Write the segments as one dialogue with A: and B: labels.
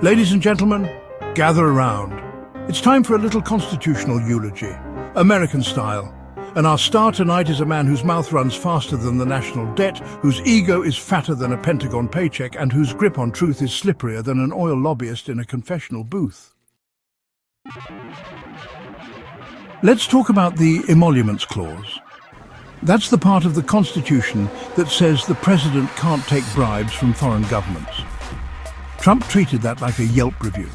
A: Ladies and gentlemen, gather around. It's time for a little constitutional eulogy, American style. And our star tonight is a man whose mouth runs faster than the national debt, whose ego is fatter than a Pentagon paycheck, and whose grip on truth is slipperier than an oil lobbyist in a confessional booth. Let's talk about the Emoluments Clause. That's the part of the Constitution that says the president can't take bribes from foreign governments. Trump treated that like a Yelp review.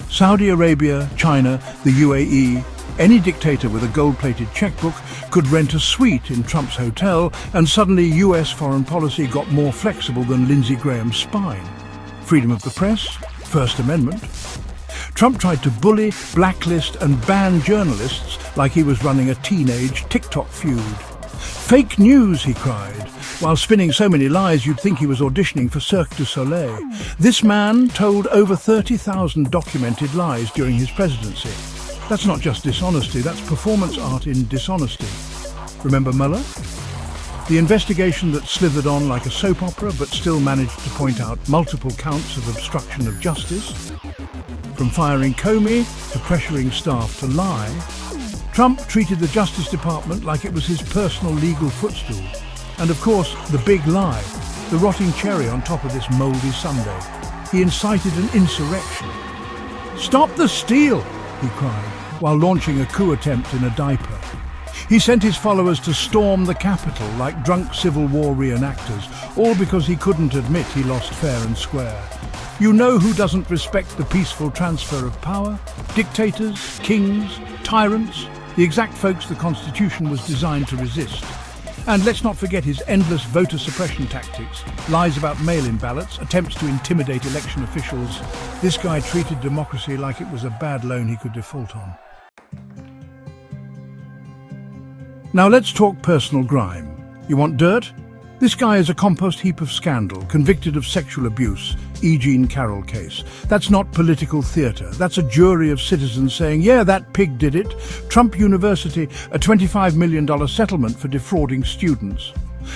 A: Saudi Arabia, China, the UAE, any dictator with a gold-plated checkbook could rent a suite in Trump's hotel, and suddenly US foreign policy got more flexible than Lindsey Graham's spine. Freedom of the press, First Amendment. Trump tried to bully, blacklist and ban journalists like he was running a teenage TikTok feud. Fake news, he cried, while spinning so many lies you'd think he was auditioning for Cirque du Soleil. This man told over 30,000 documented lies during his presidency. That's not just dishonesty, that's performance art in dishonesty. Remember Mueller? The investigation that slithered on like a soap opera but still managed to point out multiple counts of obstruction of justice. From firing Comey to pressuring staff to lie, Trump treated the Justice Department like it was his personal legal footstool. And of course, the big lie, the rotting cherry on top of this mouldy sundae. He incited an insurrection. "Stop the steal!" he cried, while launching a coup attempt in a diaper. He sent his followers to storm the Capitol like drunk Civil War reenactors, all because he couldn't admit he lost fair and square. You know who doesn't respect the peaceful transfer of power? Dictators, kings, tyrants, the exact folks the Constitution was designed to resist. And let's not forget his endless voter suppression tactics, lies about mail-in ballots, attempts to intimidate election officials. This guy treated democracy like it was a bad loan he could default on. Now let's talk personal grime. You want dirt? This guy is a compost heap of scandal, convicted of sexual abuse, E. Jean Carroll case. That's not political theatre. That's a jury of citizens saying, yeah, that pig did it. Trump University, a $25 million settlement for defrauding students.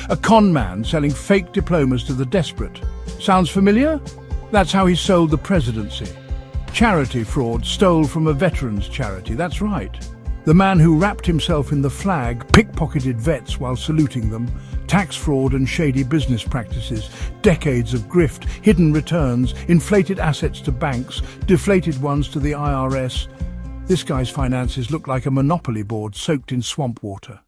A: A con man selling fake diplomas to the desperate. Sounds familiar? That's how he sold the presidency. Charity fraud, stole from a veterans charity. That's right. The man who wrapped himself in the flag, pickpocketed vets while saluting them, tax fraud and shady business practices, decades of grift, hidden returns, inflated assets to banks, deflated ones to the IRS. This guy's finances look like a monopoly board soaked in swamp water.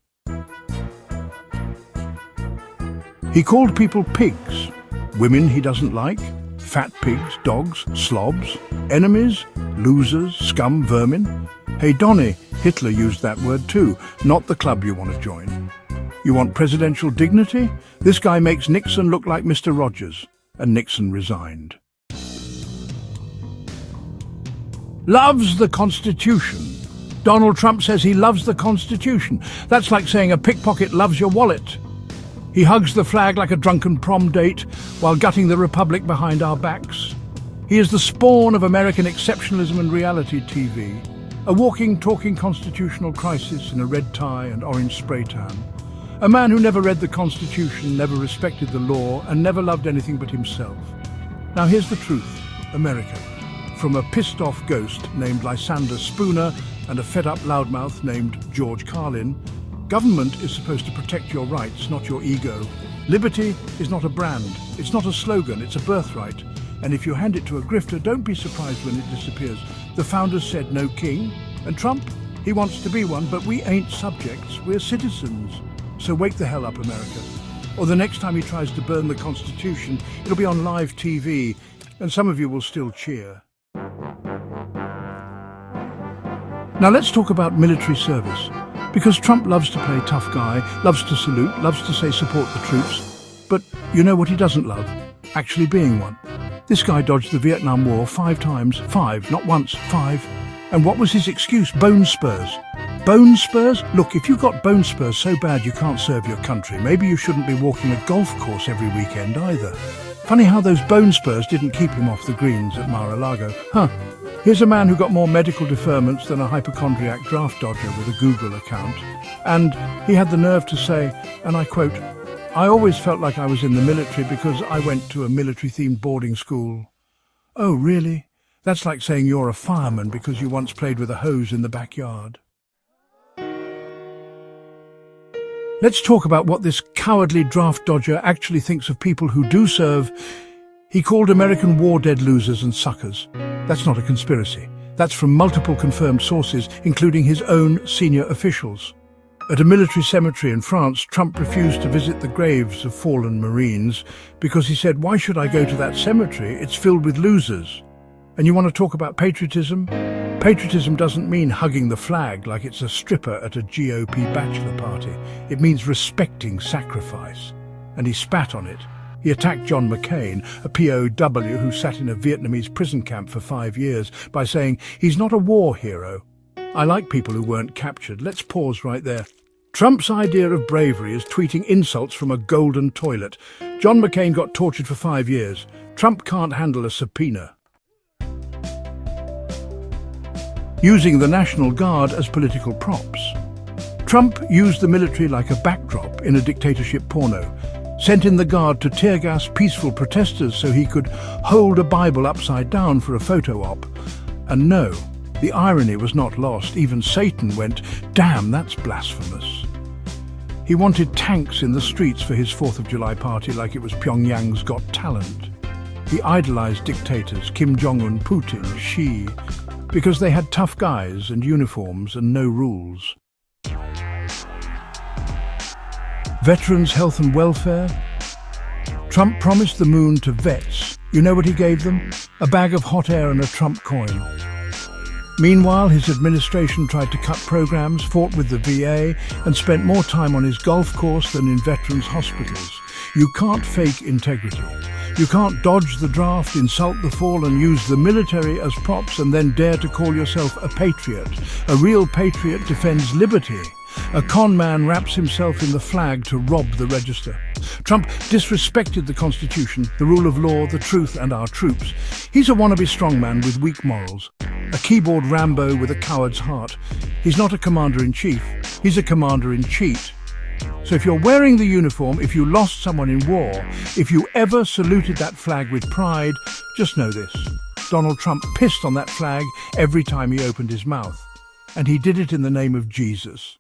A: He called people pigs, women he doesn't like, fat pigs, dogs, slobs, enemies, losers, scum, vermin. Hey Donny, Hitler used that word too, not the club you want to join. You want presidential dignity? This guy makes Nixon look like Mr. Rogers, and Nixon resigned. Loves the Constitution. Donald Trump says he loves the Constitution. That's like saying a pickpocket loves your wallet. He hugs the flag like a drunken prom date while gutting the republic behind our backs. He is the spawn of American exceptionalism and reality TV. A walking, talking constitutional crisis in a red tie and orange spray tan. A man who never read the Constitution, never respected the law, and never loved anything but himself. Now here's the truth, America. From a pissed-off ghost named Lysander Spooner and a fed-up loudmouth named George Carlin, government is supposed to protect your rights, not your ego. Liberty is not a brand, it's not a slogan, it's a birthright. And if you hand it to a grifter, don't be surprised when it disappears. The founders said no king, and Trump, he wants to be one, but we ain't subjects, we're citizens. So wake the hell up, America. Or the next time he tries to burn the Constitution, it'll be on live TV, and some of you will still cheer. Now let's talk about military service. Because Trump loves to play tough guy, loves to salute, loves to say support the troops. But you know what he doesn't love? Actually being one. This guy dodged the Vietnam War 5 times. 5, not once, 5. And what was his excuse? Bone spurs. Bone spurs? Look, if you've got bone spurs so bad you can't serve your country, maybe you shouldn't be walking a golf course every weekend either. Funny how those bone spurs didn't keep him off the greens at Mar-a-Lago. Here's a man who got more medical deferments than a hypochondriac draft dodger with a Google account. And he had the nerve to say, and I quote, "I always felt like I was in the military because I went to a military-themed boarding school." Oh, really? That's like saying you're a fireman because you once played with a hose in the backyard. Let's talk about what this cowardly draft dodger actually thinks of people who do serve. He called American war dead losers and suckers. That's not a conspiracy. That's from multiple confirmed sources, including his own senior officials. At a military cemetery in France, Trump refused to visit the graves of fallen Marines because he said, "Why should I go to that cemetery? It's filled with losers." And you want to talk about patriotism? Patriotism doesn't mean hugging the flag like it's a stripper at a GOP bachelor party. It means respecting sacrifice. And he spat on it. He attacked John McCain, a POW who sat in a Vietnamese prison camp for 5 years, by saying he's not a war hero. I like people who weren't captured. Let's pause right there. Trump's idea of bravery is tweeting insults from a golden toilet. John McCain got tortured for 5 years. Trump can't handle a subpoena. Using the National Guard as political props. Trump used the military like a backdrop in a dictatorship porno, sent in the Guard to tear gas peaceful protesters so he could hold a Bible upside down for a photo op. And no, the irony was not lost. Even Satan went, "Damn, that's blasphemous." He wanted tanks in the streets for his 4th of July party like it was Pyongyang's Got Talent. He idolized dictators, Kim Jong-un, Putin, Xi, because they had tough guys and uniforms and no rules. Veterans' health and welfare? Trump promised the moon to vets. You know what he gave them? A bag of hot air and a Trump coin. Meanwhile, his administration tried to cut programs, fought with the VA, and spent more time on his golf course than in veterans' hospitals. You can't fake integrity. You can't dodge the draft, insult the fallen, use the military as props, and then dare to call yourself a patriot. A real patriot defends liberty. A con man wraps himself in the flag to rob the register. Trump disrespected the Constitution, the rule of law, the truth, and our troops. He's a wannabe strongman with weak morals. A keyboard Rambo with a coward's heart. He's not a commander-in-chief. He's a commander-in-cheat. So if you're wearing the uniform, if you lost someone in war, if you ever saluted that flag with pride, just know this. Donald Trump pissed on that flag every time he opened his mouth. And he did it in the name of Jesus.